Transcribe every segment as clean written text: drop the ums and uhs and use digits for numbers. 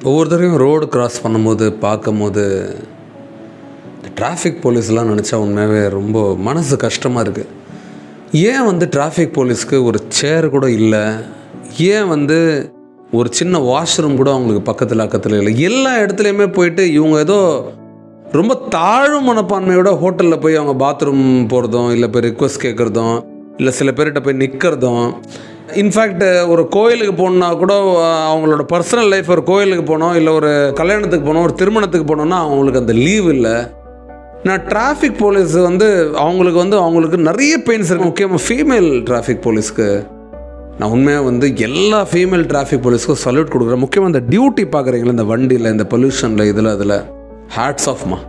ஒவ்வொரு தடவையும் road cross பண்ணும்போது பார்க்கும்போது இந்த டிராஃபிக் போலீஸ்லாம் நினச்சா உண்மையாகவே ரொம்ப மனசு கஷ்டமாக இருக்குது. ஏன் வந்து டிராஃபிக் போலீஸ்க்கு ஒரு சேர் கூட இல்லை? ஏன் வந்து ஒரு சின்ன வாஷ்ரூம் கூட அவங்களுக்கு பக்கத்தில் இல்லை? எல்லா இடத்துலையுமே போயிட்டு இவங்க ஏதோ ரொம்ப தாழ்வு மனப்பான்மையோட ஹோட்டலில் போய் அவங்க பாத்ரூம் போகிறதும், இல்லை போய் ரிக்வஸ்ட் கேட்குறதும், இல்லை சில பேர்கிட்ட போய் நிற்கிறதும். இன்ஃபேக்ட் ஒரு கோயிலுக்கு போகணுன்னா கூட அவங்களோட பர்சனல் லைஃப், ஒரு கோயிலுக்கு போனோம், இல்லை ஒரு கல்யாணத்துக்கு போனோம், ஒரு திருமணத்துக்கு போனோன்னா அவங்களுக்கு அந்த லீவ் இல்லை. நான் டிராஃபிக் போலீஸ் வந்து அவங்களுக்கு நிறைய பெயின்ஸ் இருக்குது. முக்கியமாக ஃபீமேல் டிராஃபிக் போலீஸ்க்கு நான் உண்மையாக வந்து எல்லா ஃபீமேல் டிராஃபிக் போலீஸ்க்கும் சல்யூட் கொடுக்குறேன். முக்கியமாக இந்த டியூட்டி பார்க்குறீங்களா, இந்த வண்டியில், இந்த பொல்யூஷனில், அதில் ஹேட்ஸ் ஆஃப்மா.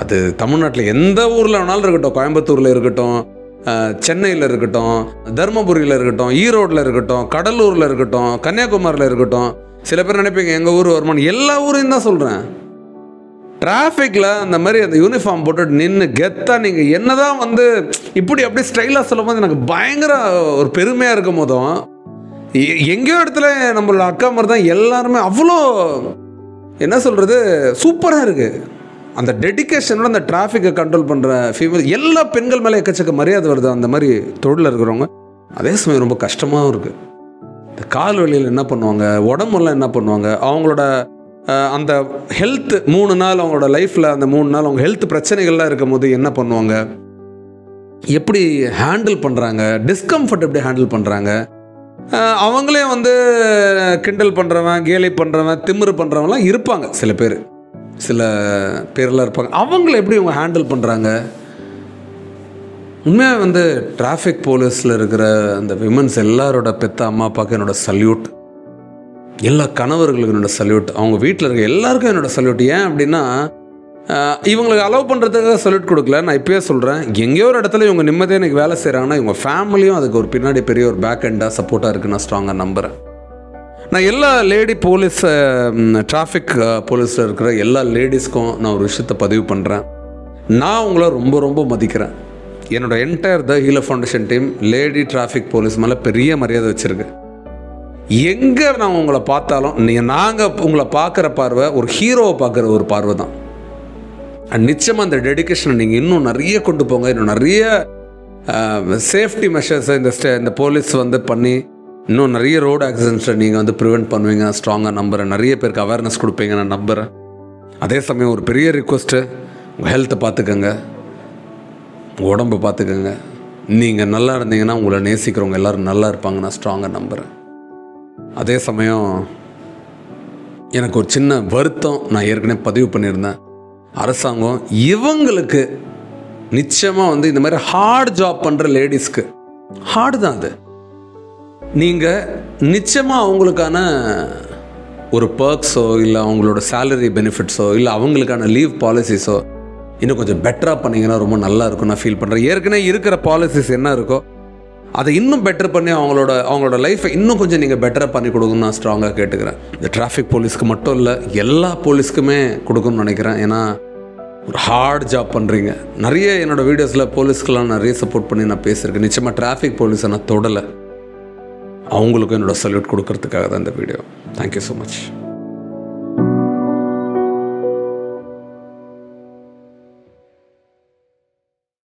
அது தமிழ்நாட்டில் எந்த ஊரில் வேணாலும் இருக்கட்டும், கோயம்புத்தூரில் இருக்கட்டும், சென்னையில் இருக்கட்டும், தருமபுரியில் இருக்கட்டும், ஈரோட்டில் இருக்கட்டும், கடலூரில் இருக்கட்டும், கன்னியாகுமரியில் இருக்கட்டும். சில பேர் நினைப்பீங்க எங்கள் ஊர் வருமானம், எல்லா ஊரையும் தான் சொல்கிறேன். டிராஃபிக்கில் அந்த மாதிரி அந்த யூனிஃபார்ம் போட்டு நின்று கெத்தாக நீங்கள் என்ன தான் வந்து இப்படி அப்படியே ஸ்டைலாக சொல்லும் போது எனக்கு பயங்கர ஒரு பெருமையாக இருக்கும் போதும், எங்கேயோ இடத்துல நம்மளோட அக்கா மாதிரி தான் எல்லாருமே அவ்வளோ என்ன சொல்கிறது சூப்பராக இருக்குது. அந்த டெடிக்கேஷனோட அந்த டிராஃபிக்கை கண்ட்ரோல் பண்ணுற ஃபீமேல் எல்லா பெண்கள் மேலே எக்கச்சக்க மரியாதை வருது அந்த மாதிரி தொழிலில் இருக்கிறவங்க. அதே சமயம் ரொம்ப கஷ்டமாகவும் இருக்குது. இந்த கால் வலியில் என்ன பண்ணுவாங்க, உடம்பெல்லாம் என்ன பண்ணுவாங்க, அவங்களோட அந்த ஹெல்த் 3 நாள் அவங்களோட லைஃப்பில் அந்த 3 நாள் அவங்க ஹெல்த் பிரச்சனைகள்லாம் இருக்கும் போது என்ன பண்ணுவாங்க, எப்படி ஹேண்டில் பண்ணுறாங்க, டிஸ்கம்ஃபர்ட் எப்படி ஹேண்டில் பண்ணுறாங்க. அவங்களே வந்து கிண்டல் பண்ணுறவன், கேலி பண்ணுறவன், திமிரு பண்ணுறவங்களாம் இருப்பாங்க. சில பேரெல்லாம் இருப்பாங்க. அவங்கள எப்படி அவங்க ஹேண்டில் பண்ணுறாங்க. உண்மையாக வந்து டிராஃபிக் போலீஸில் இருக்கிற அந்த விமன்ஸ் எல்லாரோட பெத்த அம்மா அப்பாவுக்கு என்னோட சல்யூட். எல்லா கணவர்களுக்கு என்னோட சல்யூட். அவங்க வீட்டில் இருக்க எல்லாருக்கும் என்னோட சல்யூட். ஏன் அப்படின்னா இவங்களுக்கு அலோவ் பண்ணுறதுக்காக சல்யூட் கொடுக்கல. நான் இப்போயே சொல்கிறேன், எங்கேயோ ஒரு இடத்துல இவங்க நிம்மதியாக எனக்கு வேலை செய்கிறாங்கன்னா இவங்க ஃபேமிலியும் அதுக்கு ஒரு பின்னாடி பெரிய ஒரு பேக் எண்டாக சப்போர்ட்டாக இருக்குது. நான் ஸ்ட்ராங்காக நம்புகிறேன். நான் எல்லா லேடி போலீஸ், டிராஃபிக் போலீஸில் இருக்கிற எல்லா லேடிஸ்க்கும் நான் ஒரு விஷயத்தை பதிவு பண்ணுறேன். நான் உங்களை ரொம்ப ரொம்ப மதிக்கிறேன். என்னோட என்டையர் த healer foundation team lady traffic police மேலே பெரிய மரியாதை வச்சுருக்கு. எங்கே நான் உங்களை பார்த்தாலும் நாங்கள் உங்களை பார்க்குற பார்வை ஒரு ஹீரோவை பார்க்குற ஒரு பார்வை தான். அண்ட் நிச்சயமாக அந்த டெடிக்கேஷனை நீங்கள் இன்னும் நிறைய கொண்டு போங்க. இன்னும் நிறைய சேஃப்டி மெஷர்ஸை இந்த போலீஸ் வந்து பண்ணி இன்னும் நிறைய ரோடு ஆக்சிடென்ட்ஸை நீங்கள் வந்து ப்ரிவெண்ட் பண்ணுவீங்க. ஸ்ட்ராங்காக நம்புகிறேன். நிறைய பேருக்கு அவேர்னஸ் கொடுப்பீங்க நான் நம்புகிறேன். அதே சமயம் ஒரு பெரிய ரிக்வெஸ்ட்டு, உங்கள் ஹெல்த்தை பார்த்துக்கோங்க, உங்கள் உடம்பை பார்த்துக்கோங்க. நீங்கள் நல்லா இருந்தீங்கன்னா உங்களை நேசிக்கிறவங்க எல்லோரும் நல்லா இருப்பாங்க. நான் ஸ்ட்ராங்காக நம்புகிறேன். அதே சமயம் எனக்கு ஒரு சின்ன வருத்தம் நான் ஏற்கனவே பதிவு பண்ணியிருந்தேன். அரசாங்கம் இவங்களுக்கு நிச்சயமாக வந்து இந்த மாதிரி ஹார்ட் ஜாப் பண்ணுற லேடிஸ்க்கு ஹார்டு தான் அது. நீங்கள் நிச்சயமாக அவங்களுக்கான ஒரு பர்க்ஸோ, இல்லை அவங்களோட சேலரி பெனிஃபிட்ஸோ, இல்லை அவங்களுக்கான லீவ் பாலிசிஸோ இன்னும் கொஞ்சம் பெட்டராக பண்ணிங்கன்னா ரொம்ப நல்லா இருக்கும் நான் ஃபீல் பண்ணுறேன். ஏற்கனவே இருக்கிற பாலிசிஸ் என்ன இருக்கோ அதை இன்னும் பெட்டர் பண்ணி அவங்களோட லைஃப்பை இன்னும் கொஞ்சம் நீங்கள் பெட்டராக பண்ணி கொடுக்கணும்னு நான் ஸ்ட்ராங்காக கேட்டுக்கிறேன். இந்த டிராஃபிக் போலீஸ்க்கு மட்டும் இல்லை, எல்லா போலீஸ்க்குமே கொடுக்கணும்னு நினைக்கிறேன். ஏன்னா ஒரு ஹார்ட் ஜாப் பண்ணுறீங்க. நிறைய என்னோடய வீடியோஸில் போலீஸ்க்கெலாம் நிறைய சப்போர்ட் பண்ணி நான் பேசியிருக்கேன். நிச்சயமாக டிராஃபிக் போலீஸை நான் தொடலை. அவங்களுக்கும் என்னோடய சல்யூட் கொடுக்கறதுக்காக தான் இந்த வீடியோ. Thank you so much.